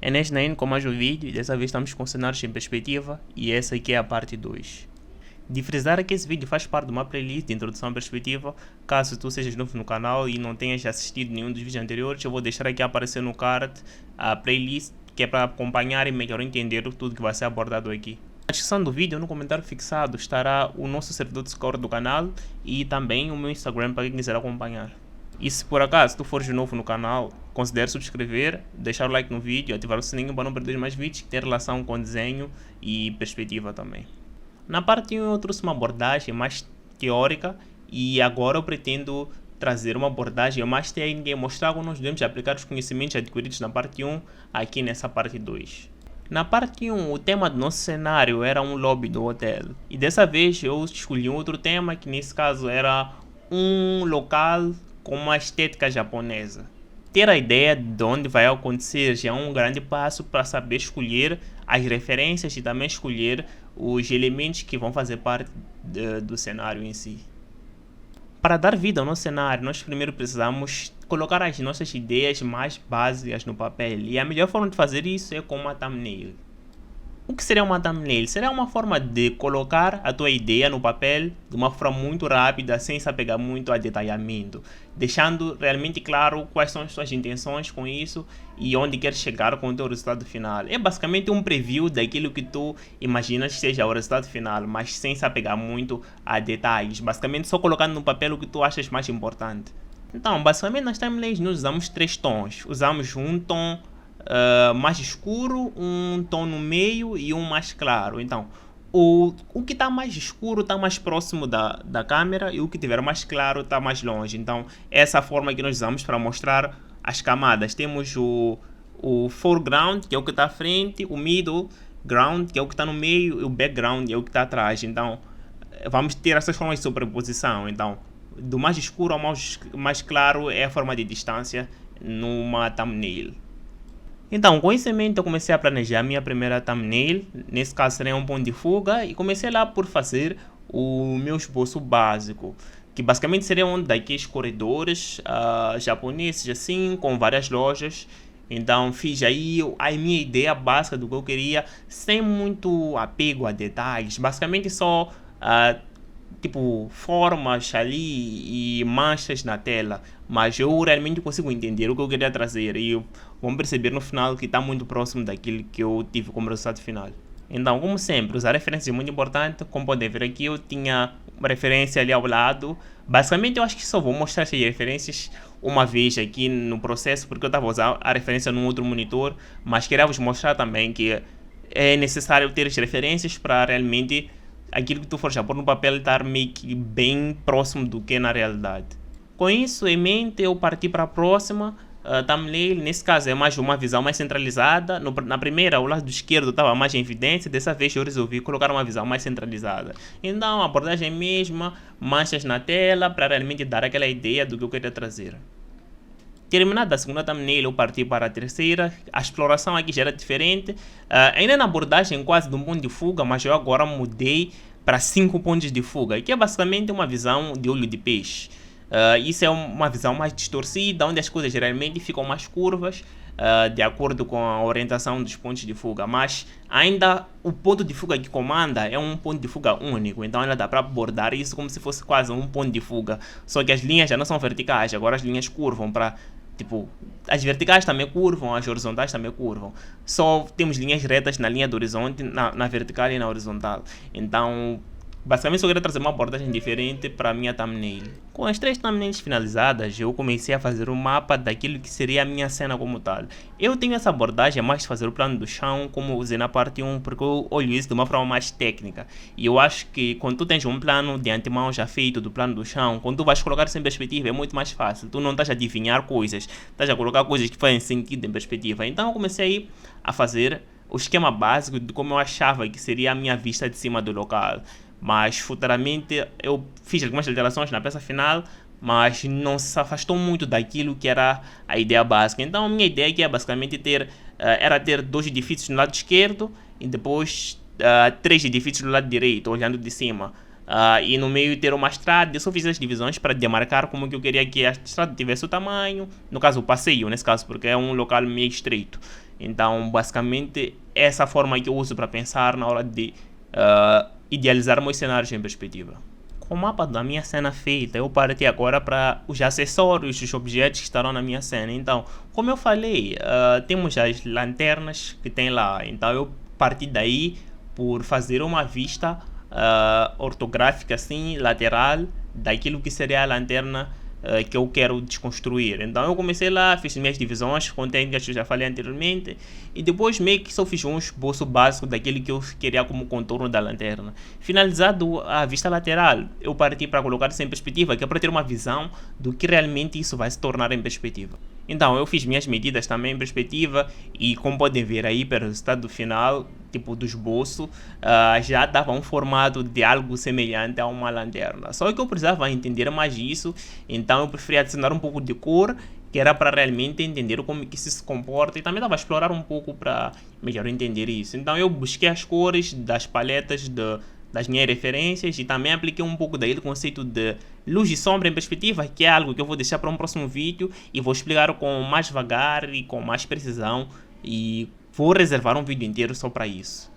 É neste Nain com mais um vídeo e dessa vez estamos com cenários em perspectiva e essa aqui é a parte 2. De frisar que esse vídeo faz parte de uma playlist de introdução à perspectiva. Caso tu sejas novo no canal e não tenhas assistido nenhum dos vídeos anteriores, eu vou deixar aqui aparecer no card a playlist que é para acompanhar e melhor entender tudo que vai ser abordado aqui. Na descrição do vídeo, no comentário fixado, estará o nosso servidor de Discord do canal e também o meu Instagram para quem quiser acompanhar. E se por acaso tu fores novo no canal, considere subscrever, deixar o like no vídeo e ativar o sininho para não perder mais vídeos que têm relação com desenho e perspectiva também. Na parte 1 eu trouxe uma abordagem mais teórica e agora eu pretendo trazer uma abordagem mais técnica e mostrar como nós devemos aplicar os conhecimentos adquiridos na parte 1 aqui nessa parte 2. Na parte 1, o tema do nosso cenário era um lobby do hotel e dessa vez eu escolhi outro tema que nesse caso era um local com uma estética japonesa. Ter a ideia de onde vai acontecer já é um grande passo para saber escolher as referências e também escolher os elementos que vão fazer parte do cenário em si. Para dar vida ao nosso cenário, nós primeiro precisamos colocar as nossas ideias mais básicas no papel e a melhor forma de fazer isso é com uma thumbnail. O que seria uma thumbnail? Seria uma forma de colocar a tua ideia no papel de uma forma muito rápida, sem se apegar muito a detalhamento, deixando realmente claro quais são as tuas intenções com isso e onde queres chegar com o teu resultado final. É basicamente um preview daquilo que tu imaginas que seja o resultado final, mas sem se apegar muito a detalhes, basicamente só colocando no papel o que tu achas mais importante. Então, basicamente nas thumbnails nós usamos 3 tons, usamos um tom mais escuro, um tom no meio e um mais claro. Então, o que está mais escuro está mais próximo da câmera e o que tiver mais claro está mais longe. Então, essa é a forma que nós usamos para mostrar as camadas. Temos o foreground, que é o que está à frente, o middle ground, que é o que está no meio, e o background, é o que está atrás. Então, vamos ter essas formas de sobreposição. Então, do mais escuro ao mais claro é a forma de distância numa thumbnail. Então, com isso em mente, eu comecei a planejar a minha primeira thumbnail, nesse caso seria um ponto de fuga, e comecei lá por fazer o meu esboço básico, que basicamente seria um daqueles corredores japoneses, assim, com várias lojas. Então, fiz aí a minha ideia básica do que eu queria, sem muito apego a detalhes, basicamente só tipo formas ali e manchas na tela, mas eu realmente consigo entender o que eu queria trazer e vão perceber no final que está muito próximo daquilo que eu tive como resultado final. Então, como sempre, usar referências é muito importante. Como podem ver aqui, eu tinha uma referência ali ao lado. Basicamente, eu acho que só vou mostrar essas referências uma vez aqui no processo, porque eu estava usando a referência num outro monitor, mas queria vos mostrar também que é necessário ter as referências para realmente aquilo que tu fores a pôr no papel estar meio que bem próximo do que é na realidade. Com isso em mente, eu parti para a próxima thumbnail. Nesse caso é mais uma visão mais centralizada. Na primeira, o lado esquerdo estava mais em evidência, dessa vez eu resolvi colocar uma visão mais centralizada. Então a abordagem é a mesma, manchas na tela, para realmente dar aquela ideia do que eu queria trazer. Terminada a segunda thumbnail, eu parti para a terceira. A exploração aqui já era diferente. Ainda na abordagem quase de um ponto de fuga, mas eu agora mudei para 5 pontos de fuga, que é basicamente uma visão de olho de peixe. Isso é uma visão mais distorcida, onde as coisas geralmente ficam mais curvas, de acordo com a orientação dos pontos de fuga. Mas ainda o ponto de fuga que comanda é um ponto de fuga único, então ainda dá para abordar isso como se fosse quase um ponto de fuga. Só que as linhas já não são verticais, agora as linhas curvam para... Tipo, as verticais também curvam, as horizontais também curvam. Só temos linhas retas na linha do horizonte, na vertical e na horizontal. Então, basicamente só queria trazer uma abordagem diferente para a minha thumbnail. Com as 3 thumbnails finalizadas, eu comecei a fazer um mapa daquilo que seria a minha cena como tal. Eu tenho essa abordagem mais de fazer o plano do chão, como usei na parte 1, porque eu olho isso de uma forma mais técnica. E eu acho que quando tu tens um plano de antemão já feito do plano do chão, quando tu vais colocar isso em perspectiva é muito mais fácil. Tu não estás a adivinhar coisas, estás a colocar coisas que fazem sentido em perspectiva. Então eu comecei a fazer o esquema básico de como eu achava que seria a minha vista de cima do local. Mas futuramente eu fiz algumas alterações na peça final, mas não se afastou muito daquilo que era a ideia básica. Então a minha ideia aqui é basicamente era ter 2 edifícios no lado esquerdo e depois 3 edifícios no lado direito, olhando de cima. E no meio ter uma estrada. Eu só fiz as divisões para demarcar como que eu queria que a estrada tivesse o tamanho, no caso o passeio, nesse caso, porque é um local meio estreito. Então, basicamente, essa forma que eu uso para pensar na hora de idealizar meus cenários em perspectiva. Com o mapa da minha cena feita, eu parti agora para os acessórios, os objetos que estarão na minha cena. Então, como eu falei, temos as lanternas que tem lá. Então, eu parti daí por fazer uma vista ortográfica, assim, lateral, daquilo que seria a lanterna que eu quero desconstruir. Então eu comecei lá, fiz minhas divisões com técnicas que eu já falei anteriormente, e depois meio que só fiz um esboço básico daquele que eu queria como contorno da lanterna. Finalizado a vista lateral, eu parti para colocar isso em perspectiva, que é para ter uma visão do que realmente isso vai se tornar em perspectiva. Então eu fiz minhas medidas também em perspectiva, e como podem ver aí pelo resultado final, tipo do esboço, já dava um formato de algo semelhante a uma lanterna. Só que eu precisava entender mais isso, então eu preferi adicionar um pouco de cor, que era para realmente entender como que isso se comporta, e também estava a explorar um pouco para melhor entender isso. Então eu busquei as cores das paletas das minhas referências, e também apliquei um pouco daí o conceito de luz e sombra em perspectiva, que é algo que eu vou deixar para um próximo vídeo e vou explicar com mais vagar e com mais precisão, e vou reservar um vídeo inteiro só para isso.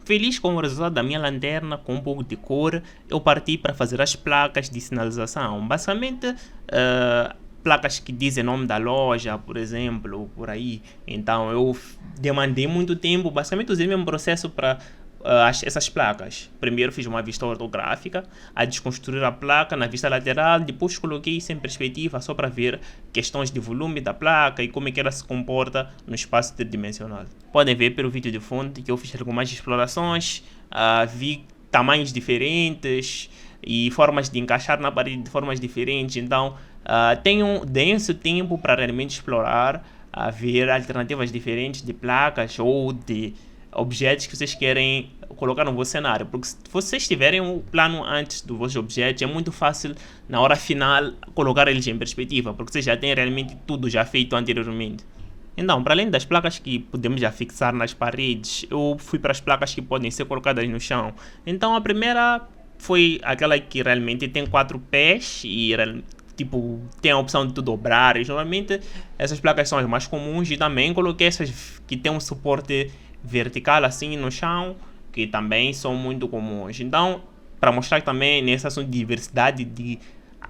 Feliz com o resultado da minha lanterna, com um pouco de cor, eu parti para fazer as placas de sinalização. Basicamente, placas que dizem o nome da loja, por exemplo, por aí. Então eu demandei muito tempo, basicamente usei o mesmo processo para essas placas. Primeiro fiz uma vista ortográfica, a desconstruir a placa na vista lateral, depois coloquei isso em perspectiva só para ver questões de volume da placa e como é que ela se comporta no espaço tridimensional. Podem ver pelo vídeo de fundo que eu fiz algumas explorações, vi tamanhos diferentes e formas de encaixar na parede de formas diferentes. Então deem esse tempo para realmente explorar, ver alternativas diferentes de placas ou de objetos que vocês querem colocar no vosso cenário, porque se vocês tiverem um plano antes do vosso objeto, é muito fácil na hora final colocar eles em perspectiva, porque vocês já têm realmente tudo já feito anteriormente. Então, para além das placas que podemos já fixar nas paredes, eu fui para as placas que podem ser colocadas no chão. Então a primeira foi aquela que realmente tem 4 pés e tipo, tem a opção de tu dobrar, e geralmente essas placas são as mais comuns, e também coloquei essas que tem um suporte vertical assim no chão, que também são muito comuns. Então, para mostrar também nesse assunto de diversidade de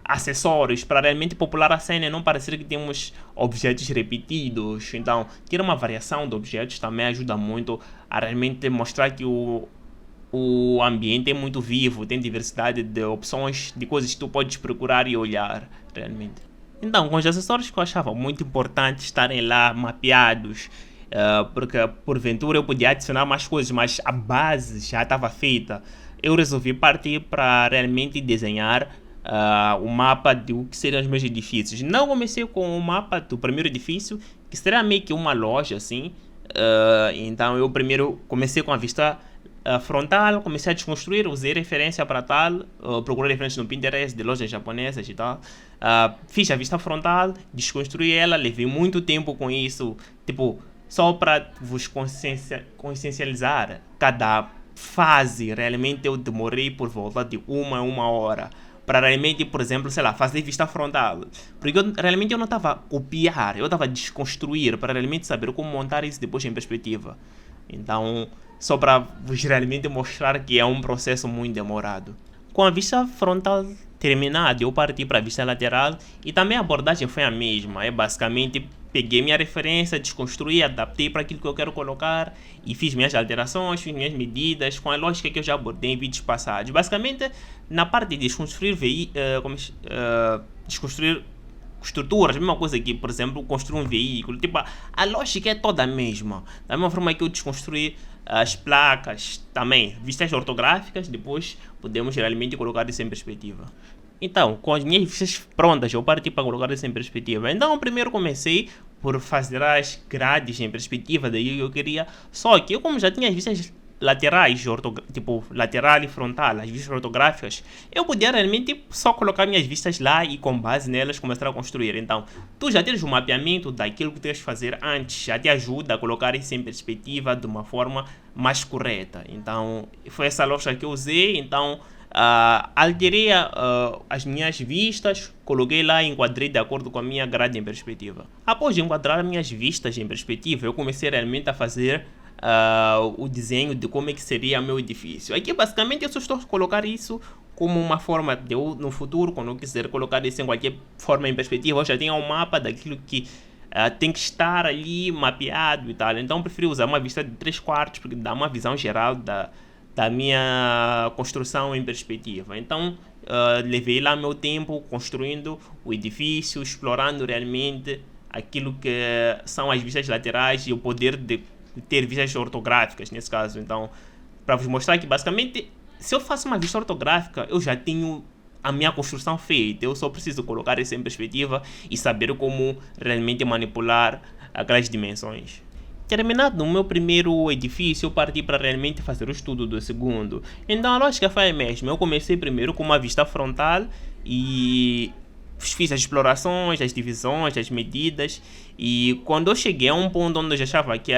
acessórios, para realmente popular a cena e não parecer que temos objetos repetidos, então ter uma variação de objetos também ajuda muito a realmente mostrar que o ambiente é muito vivo, tem diversidade de opções, de coisas que tu podes procurar e olhar realmente. Então, com os acessórios que eu achava muito importante estarem lá mapeados, porque porventura eu podia adicionar mais coisas, mas a base já estava feita, eu resolvi partir para realmente desenhar o mapa do que seriam os meus edifícios. Não comecei com o mapa do primeiro edifício, que seria meio que uma loja assim. Então eu primeiro comecei com a vista frontal, comecei a desconstruir, usei referência para tal, procurei referências no Pinterest de lojas japonesas e tal. Fiz a vista frontal, desconstruí ela, levei muito tempo com isso, tipo, só para vos consciencializar cada fase. Realmente eu demorei por volta de uma hora para realmente, por exemplo, sei lá, fazer vista frontal, porque realmente eu não estava a copiar, eu estava a desconstruir para realmente saber como montar isso depois em perspectiva. Então, só para vos realmente mostrar que é um processo muito demorado. Com a vista frontal terminada, eu parti para a vista lateral, e também a abordagem foi a mesma. É basicamente peguei minha referência, desconstruí, adaptei para aquilo que eu quero colocar e fiz minhas alterações, fiz minhas medidas com a lógica que eu já abordei em vídeos passados. Basicamente, na parte de desconstruir desconstruir estruturas, a mesma coisa que, por exemplo, construir um veículo, tipo, a lógica é toda a mesma. Da mesma forma que eu desconstruí as placas, também vistas ortográficas, depois podemos realmente colocar isso em perspectiva. Então, com as minhas vistas prontas, eu parti para colocar isso em perspectiva. Então, primeiro comecei por fazer as grades em perspectiva, daí que eu queria. Só que eu, como já tinha as vistas laterais, tipo lateral e frontal, as vistas ortográficas, eu podia realmente só colocar minhas vistas lá e com base nelas começar a construir. Então, tu já tens um mapeamento daquilo que tens de fazer antes, já te ajuda a colocar isso em perspectiva de uma forma mais correta. Então, foi essa lógica que eu usei. Então, alterei as minhas vistas, coloquei lá e enquadrei de acordo com a minha grade em perspectiva. Após enquadrar as minhas vistas em perspectiva, eu comecei realmente a fazer o desenho de como é que seria o meu edifício. Aqui basicamente eu só estou a colocar isso como uma forma de eu, no futuro, quando eu quiser colocar isso em qualquer forma em perspectiva, eu já tenho um mapa daquilo que tem que estar ali mapeado e tal. Então eu preferi usar uma vista de 3/4 porque dá uma visão geral da minha construção em perspectiva. Então levei lá meu tempo construindo o edifício, explorando realmente aquilo que são as vistas laterais e o poder de ter vistas ortográficas nesse caso. Então, para vos mostrar que basicamente, se eu faço uma vista ortográfica, eu já tenho a minha construção feita. Eu só preciso colocar isso em perspectiva e saber como realmente manipular aquelas dimensões. Terminado o meu primeiro edifício, eu parti para realmente fazer o estudo do segundo. Então a lógica foi a mesma. Eu comecei primeiro com uma vista frontal e fiz as explorações, as divisões, as medidas. E quando eu cheguei a um ponto onde eu já achava que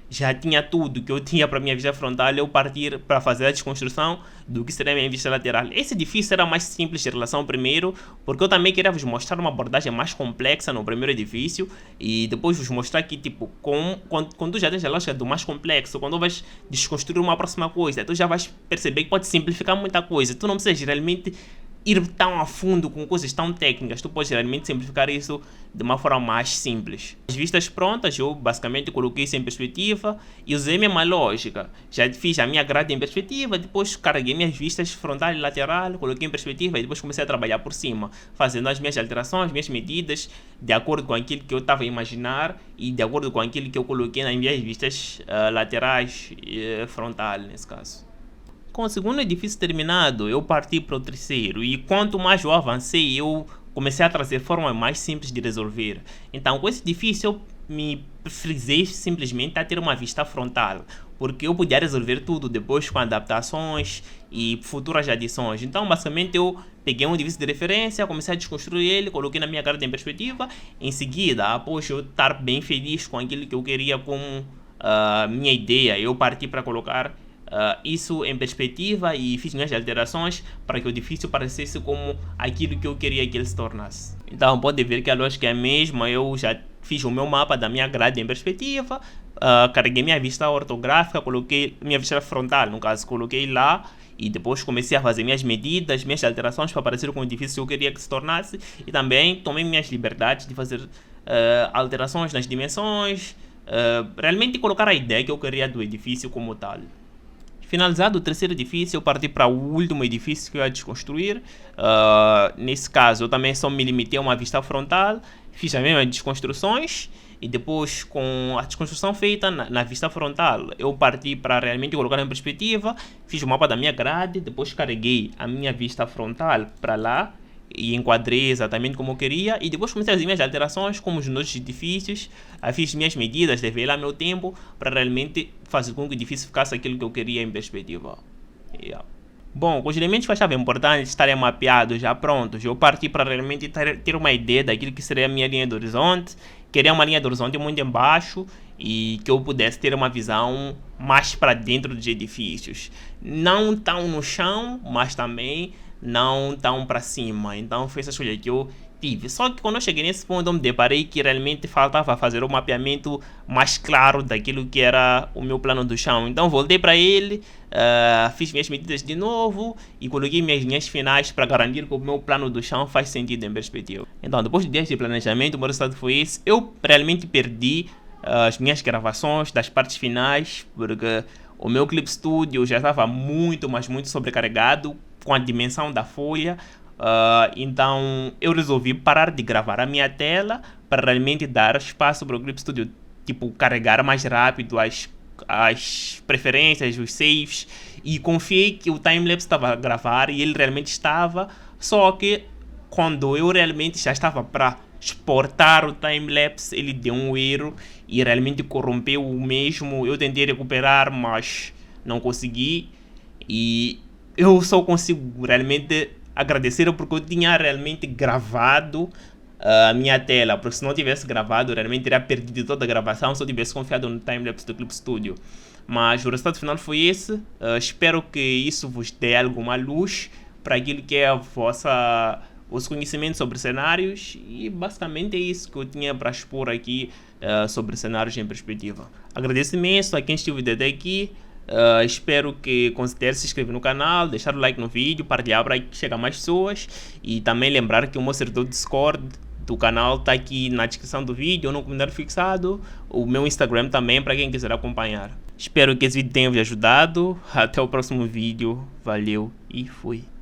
já tinha tudo que eu tinha para minha vista frontal, eu partir para fazer a desconstrução do que seria a minha vista lateral. Esse edifício era mais simples em relação ao primeiro, porque eu também queria vos mostrar uma abordagem mais complexa no primeiro edifício e depois vos mostrar que, tipo, quando tu já tens a lógica do mais complexo, quando vais desconstruir uma próxima coisa, tu já vais perceber que pode simplificar muita coisa. Tu não precisas realmente ir tão a fundo com coisas tão técnicas, tu podes realmente simplificar isso de uma forma mais simples. As vistas prontas, eu basicamente coloquei isso em perspectiva e usei a mesma lógica. Já fiz a minha grade em perspectiva, depois carreguei minhas vistas frontal e lateral, coloquei em perspectiva e depois comecei a trabalhar por cima, fazendo as minhas alterações, minhas medidas, de acordo com aquilo que eu estava a imaginar e de acordo com aquilo que eu coloquei nas minhas vistas laterais e frontal, nesse caso. Com o segundo edifício terminado, eu parti para o terceiro e quanto mais eu avancei, eu comecei a trazer formas mais simples de resolver. Então, com esse edifício, eu me frisei simplesmente a ter uma vista frontal, porque eu podia resolver tudo depois com adaptações e futuras adições. Então, basicamente, eu peguei um edifício de referência, comecei a desconstruir ele, coloquei na minha grade em perspectiva. Em seguida, após eu estar bem feliz com aquilo que eu queria como minha ideia, eu parti para colocar isso em perspectiva e fiz minhas alterações para que o edifício parecesse como aquilo que eu queria que ele se tornasse. Então pode ver que a lógica é a mesma. Eu já fiz o meu mapa da minha grade em perspectiva, carreguei minha vista ortográfica, coloquei minha vista frontal, no caso, coloquei lá e depois comecei a fazer minhas medidas, minhas alterações para parecer com o edifício que eu queria que se tornasse e também tomei minhas liberdades de fazer alterações nas dimensões, realmente colocar a ideia que eu queria do edifício como tal. Finalizado o terceiro edifício, eu parti para o último edifício que eu ia desconstruir. Nesse caso, eu também só me limitei a uma vista frontal, fiz as mesmas desconstruções e depois, com a desconstrução feita na vista frontal, eu parti para realmente colocar em perspectiva, fiz o mapa da minha grade, depois carreguei a minha vista frontal para lá e enquadrei exatamente como eu queria e depois comecei a fazer minhas alterações como os nossos edifícios, fiz minhas medidas, levei lá meu tempo para realmente fazer com que o edifício ficasse aquilo que eu queria em perspectiva. Bom, com os elementos que eu achava importantes estarem mapeados, já prontos, eu parti para realmente ter uma ideia daquilo que seria a minha linha do horizonte. Queria uma linha do horizonte muito embaixo e que eu pudesse ter uma visão mais para dentro dos edifícios. Não tão no chão, mas também não tão para cima. Então foi essa escolha que eu tive. Só que quando eu cheguei nesse ponto, eu me deparei que realmente faltava fazer um mapeamento mais claro daquilo que era o meu plano do chão. Então voltei para ele, fiz minhas medidas de novo e coloquei minhas linhas finais para garantir que o meu plano do chão faz sentido em perspectiva. Então, depois de dias de planejamento, o meu resultado foi esse. Eu realmente perdi as minhas gravações das partes finais, porque o meu Clip Studio já estava muito, mas muito sobrecarregado com a dimensão da folha. Então eu resolvi parar de gravar a minha tela para realmente dar espaço para o Clip Studio, tipo, carregar mais rápido as preferências, os saves, e confiei que o timelapse estava a gravar e ele realmente estava, só que quando eu realmente já estava para exportar o timelapse, ele deu um erro e realmente corrompeu o mesmo. Eu tentei recuperar, mas não consegui e eu só consigo realmente agradecer porque eu tinha realmente gravado a minha tela, porque se não tivesse gravado, realmente teria perdido toda a gravação se eu tivesse confiado no timelapse do Clip Studio. Mas o resultado final foi esse. Espero que isso vos dê alguma luz para aquilo que é os conhecimentos sobre cenários, e basicamente é isso que eu tinha para expor aqui sobre cenários em perspectiva. Agradeço imenso a quem esteve até aqui. Espero que considere se inscrever no canal, deixar o like no vídeo, partilhar para que chegue a mais pessoas, e também lembrar que o meu servidor Discord do canal está aqui na descrição do vídeo ou no comentário fixado. O meu Instagram também para quem quiser acompanhar. Espero que esse vídeo tenha vos ajudado. Até o próximo vídeo. Valeu e fui.